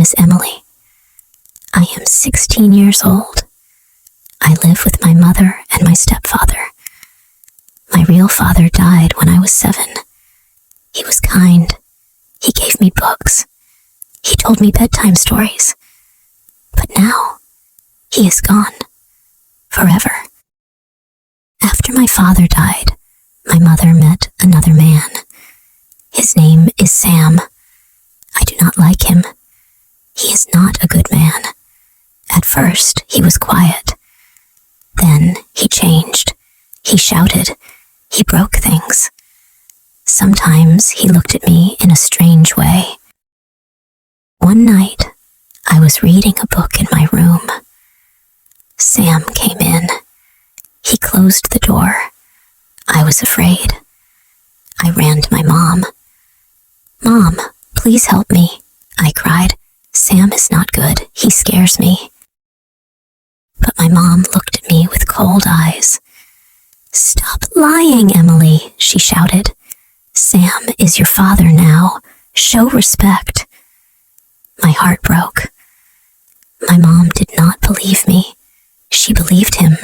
is Emily. I am 16 years old. I live with my mother and my stepfather. My real father died when I was 7. He was kind. He gave me books. He told me bedtime stories. But now, he is gone. Forever. After my father died, my mother met another man. His name is Sam. I do not like him. He is not a good man. At first, he was quiet. Then he changed. He shouted. He broke things. Sometimes he looked at me in a strange way. One night, I was reading a book in my room. Sam came in. He closed the door. I was afraid. I ran to my mom. "Mom, please help me," I cried. "Sam is not good. He scares me." But my mom looked at me with cold eyes. "Stop lying, Emily," she shouted. "Sam is your father now. Show respect." My heart broke. My mom did not believe me. She believed him.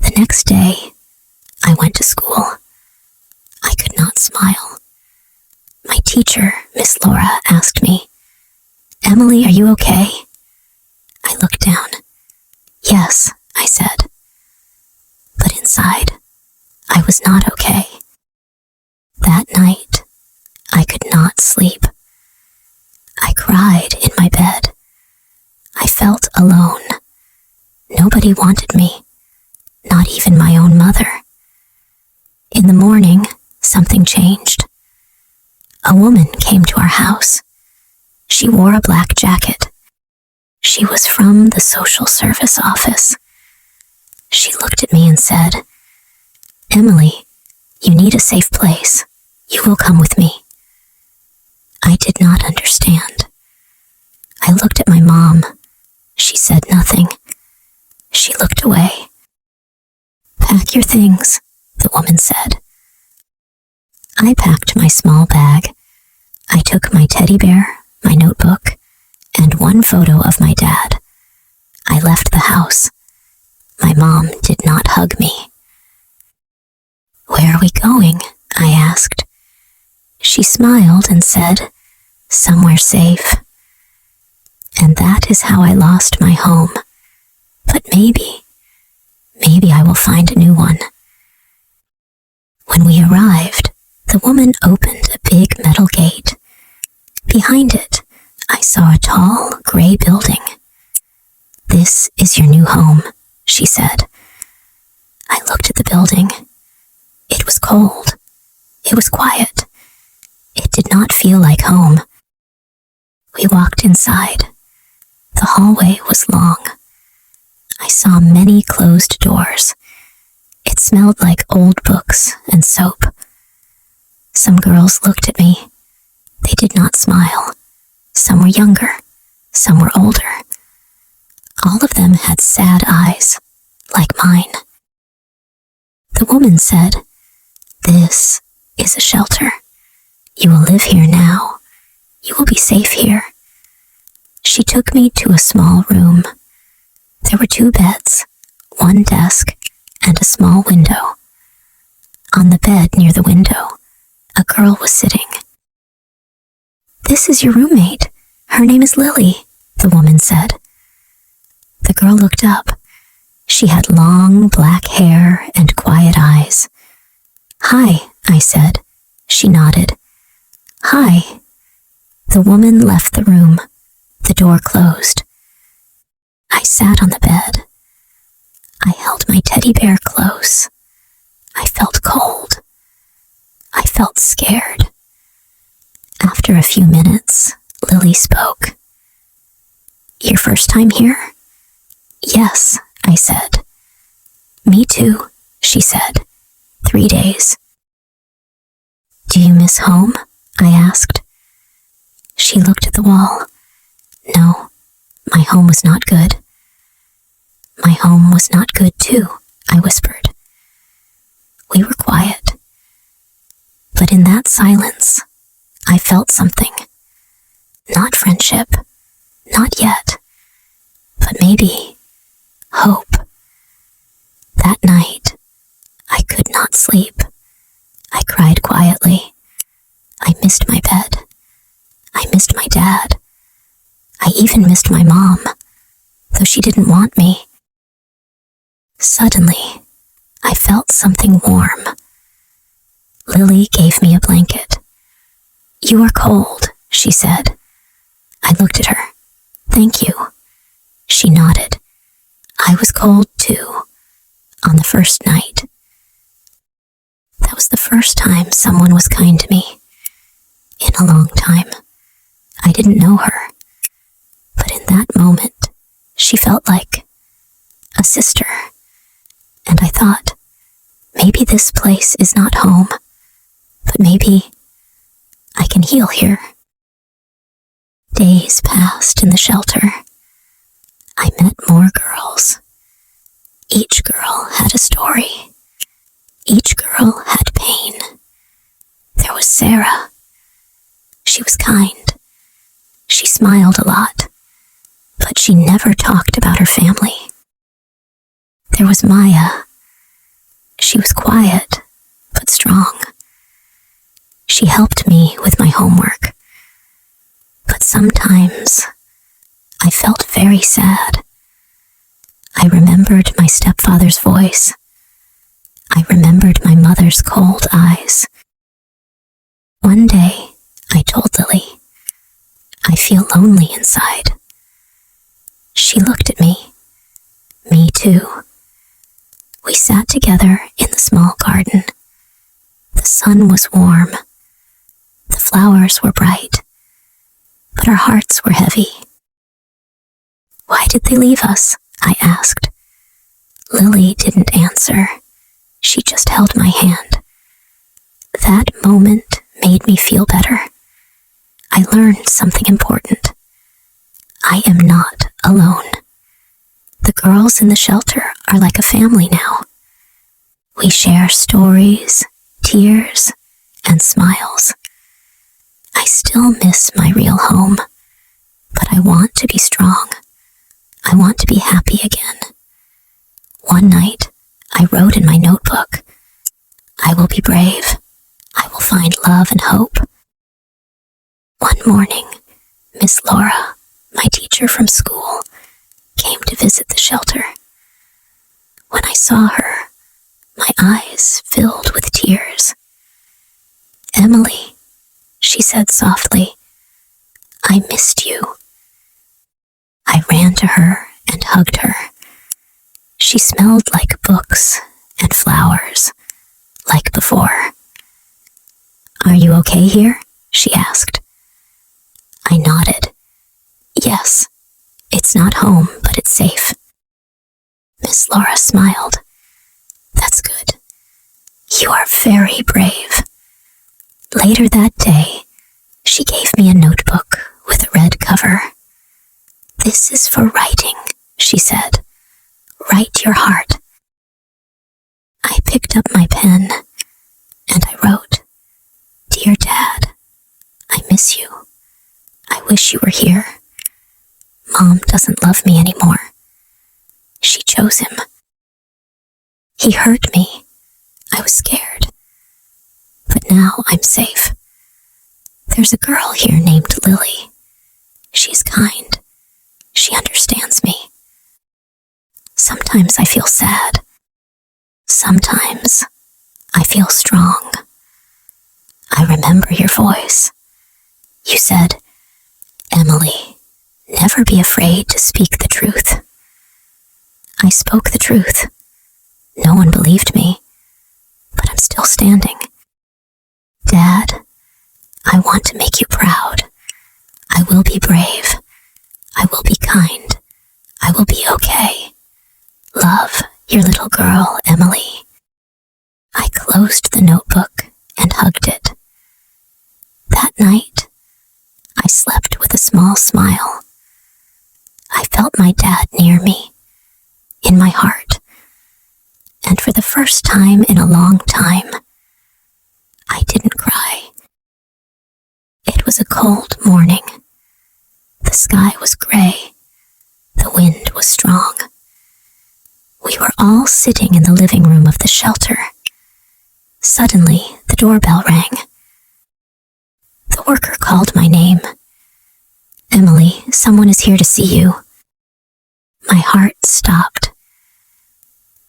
The next day, I went to school. I could not smile. My teacher, Miss Laura, asked me, "Emily, are you okay?" I looked down. "Yes," I said. But inside, I was not okay. That night, I could not sleep. I cried in my bed. I felt alone. Nobody wanted me, not even my own mother. In the morning, something changed. A woman came to our house. She wore a black jacket. She was from the social service office. She looked at me and said, "Emily, you need a safe place. You will come with me." I did not understand. I looked at my mom. She said nothing. She looked away. "Pack your things," the woman said. I packed my small bag. I took my teddy bear, my notebook, and one photo of my dad. I left the house. My mom did not hug me. "Where are we going?" I asked. She smiled and said, "Somewhere safe." And that is how I lost my home. But maybe I will find a new one. When we arrived, the woman opened a big metal gate. Behind it, I saw a tall, gray building. "This is your new home," she said. I looked at the building. It was cold. It was quiet. It did not feel like home. We walked inside. The hallway was long. I saw many closed doors. It smelled like old books and soap. Some girls looked at me. They did not smile. Some were younger. Some were older. All of them had sad eyes, like mine. The woman said, "This is a shelter. You will live here now. You will be safe here." She took me to a small room. There were 2 beds, 1 desk, and a small window. On the bed near the window, a girl was sitting. "This is your roommate. Her name is Lily," the woman said. The girl looked up. She had long black hair and quiet eyes. "Hi," I said. She nodded. "Hi." The woman left the room. The door closed. I sat on the bed. I held my teddy bear close. I felt cold. I felt scared. After a few minutes, Lily spoke. "Your first time here?" "Yes," I said. "Me too," she said. 3 days. "Do you miss home?" I asked. She looked at the wall. "No, my home was not good." "My home was not good too," I whispered. We were quiet. But in that silence, I felt something. Not Not friendship, not yet, but maybe hope. That night, I could not sleep. I cried quietly. I missed my bed. I missed my dad. I even missed my mom, though she didn't want me. Suddenly, I felt something warm. Lily gave me a blanket. "You are cold," she said. I looked at her. "Thank you." She nodded. I was cold too, on the first night. That was the first time someone was kind to me. In a long time. I didn't know her. But in that moment, she felt like a sister. And I thought, maybe this place is not home, but maybe I can heal here. Days passed in the shelter. I met more girls. Each girl had a story. Each girl had pain. There was Sarah. She was kind. She smiled a lot, but she never talked about her family. There was Maya. She was quiet, but strong. She helped me with my homework. But sometimes I felt very sad. I remembered my stepfather's voice. I remembered my mother's cold eyes. One day, I told Lily, "I feel lonely inside." She looked at me. Me too. We sat together in the small garden. The sun was warm. The flowers were bright. But our hearts were heavy. "Why did they leave us?" I asked. Lily didn't answer. She just held my hand. That moment made me feel better. I learned something important. I am not alone. The girls in the shelter are like a family now. We share stories, tears, and smiles. I still miss my real home, but I want to be strong. I want to be happy again. One night, I wrote in my notebook, "I will be brave. I will find love and hope." One morning, Miss Laura, my teacher from school, came to visit the shelter. When I saw her, my eyes filled with tears. "Emily," she said softly, "I missed you." I ran to her and hugged her. She smelled like books and flowers, like before. "Are you okay here?" she asked. I nodded. "Yes, it's not home, but it's safe." Miss Laura smiled. "That's good. You are very brave." Later that day, she gave me a notebook with a red cover. "This is for writing," she said. "Write your heart." I picked up my pen and I wrote, "Dear Dad, I miss you. I wish you were here. Mom doesn't love me anymore. She chose him. He hurt me. I was scared. But now I'm safe. There's a girl here named Lily. She's kind. She understands me. Sometimes I feel sad. Sometimes I feel strong. I remember your voice. You said, 'Emily, never be afraid to speak the truth.' I spoke the truth. No one believed me, but I'm still standing. Dad, I want to make you proud. I will be brave. I will be kind. I will be okay. Love, your little girl, Emily." I closed the notebook and hugged it. That night, I slept with a small smile. I felt my dad near me, in my heart, and for the first time in a long time, I didn't cry. It was a cold morning. sky was gray. The wind was strong. We were all sitting in the living room of the shelter. Suddenly, the doorbell rang. The worker called my name. "Emily, someone is here to see you." My heart stopped.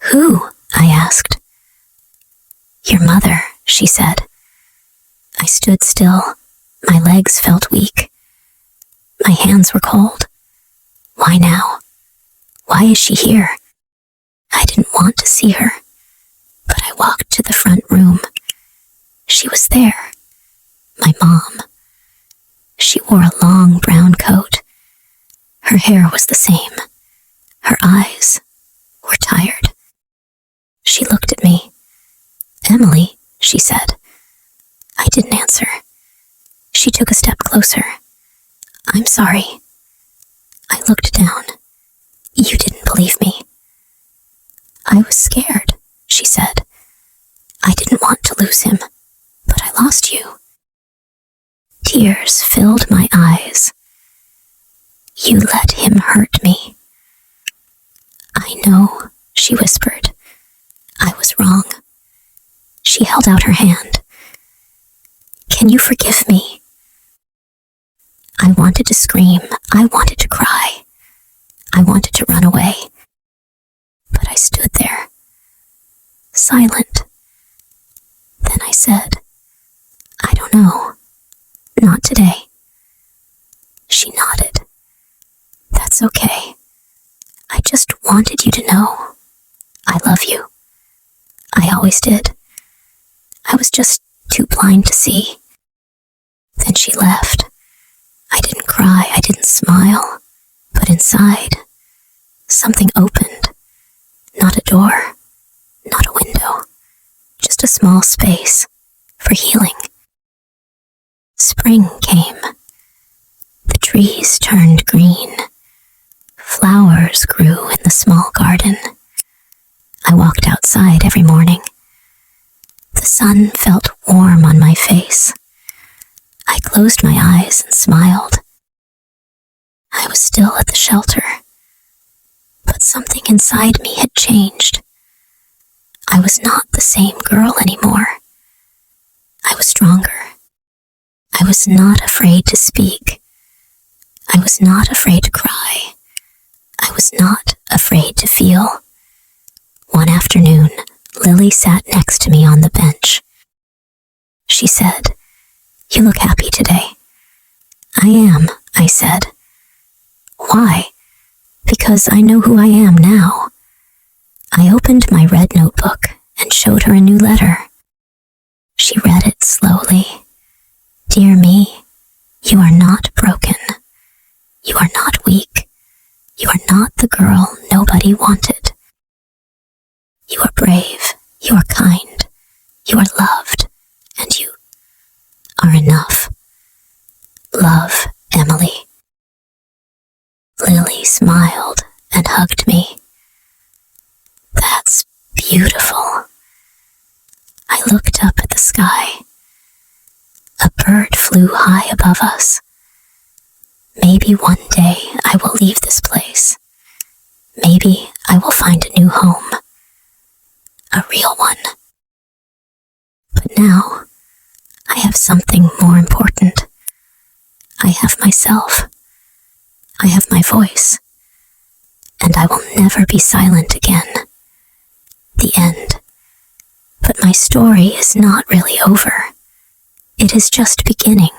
"Who?" I asked. "Your mother," she said. I stood still. My legs felt weak. My hands were cold. Why now? Why is she here? I didn't want to see her, but I walked to the front room. She was there. My mom. She wore a long brown coat. Her hair was the same. Her eyes were tired. She looked at me. "Emily," she said. I didn't answer. She took a step closer. "I'm sorry." I looked down. "You didn't believe me." "I was scared," she said. "I didn't want to lose him, but I lost you." Tears filled my eyes. "You let him hurt me." "I know," she whispered. "I was wrong." She held out her hand. "Can you forgive me?" I wanted to scream. I wanted to cry. I wanted to run away. But I stood there, silent. Then I said, "I don't know. Not today." She nodded. "That's okay. I just wanted you to know. I love you. I always did. I was just too blind to see." Then she left. I didn't cry, I didn't smile, but inside, something opened. Not a door, not a window, just a small space for healing. Spring came. The trees turned green. Flowers grew in the small garden. I walked outside every morning. The sun felt warm on my face. I closed my eyes and smiled. I was still at the shelter, but something inside me had changed. I was not the same girl anymore. I was stronger. I was not afraid to speak. I was not afraid to cry. I was not afraid to feel. One afternoon, Lily sat next to me on the bench. She said, "You look happy today." "I am," I said. "Why?" "Because I know who I am now." I opened my red notebook and showed her a new letter. She read it slowly. "Dear me, you are not broken. You are not weak. You are not the girl nobody wanted. You are brave. You are kind. You are loved. And you are enough. Love, Emily." Lily smiled and hugged me. "That's beautiful." I looked up at the sky. A bird flew high above us. Maybe one day I will leave this place. Maybe I will find a new home. A real one. But now, I have something more important. I have myself. I have my voice. And I will never be silent again. The end. But my story is not really over. It is just beginning.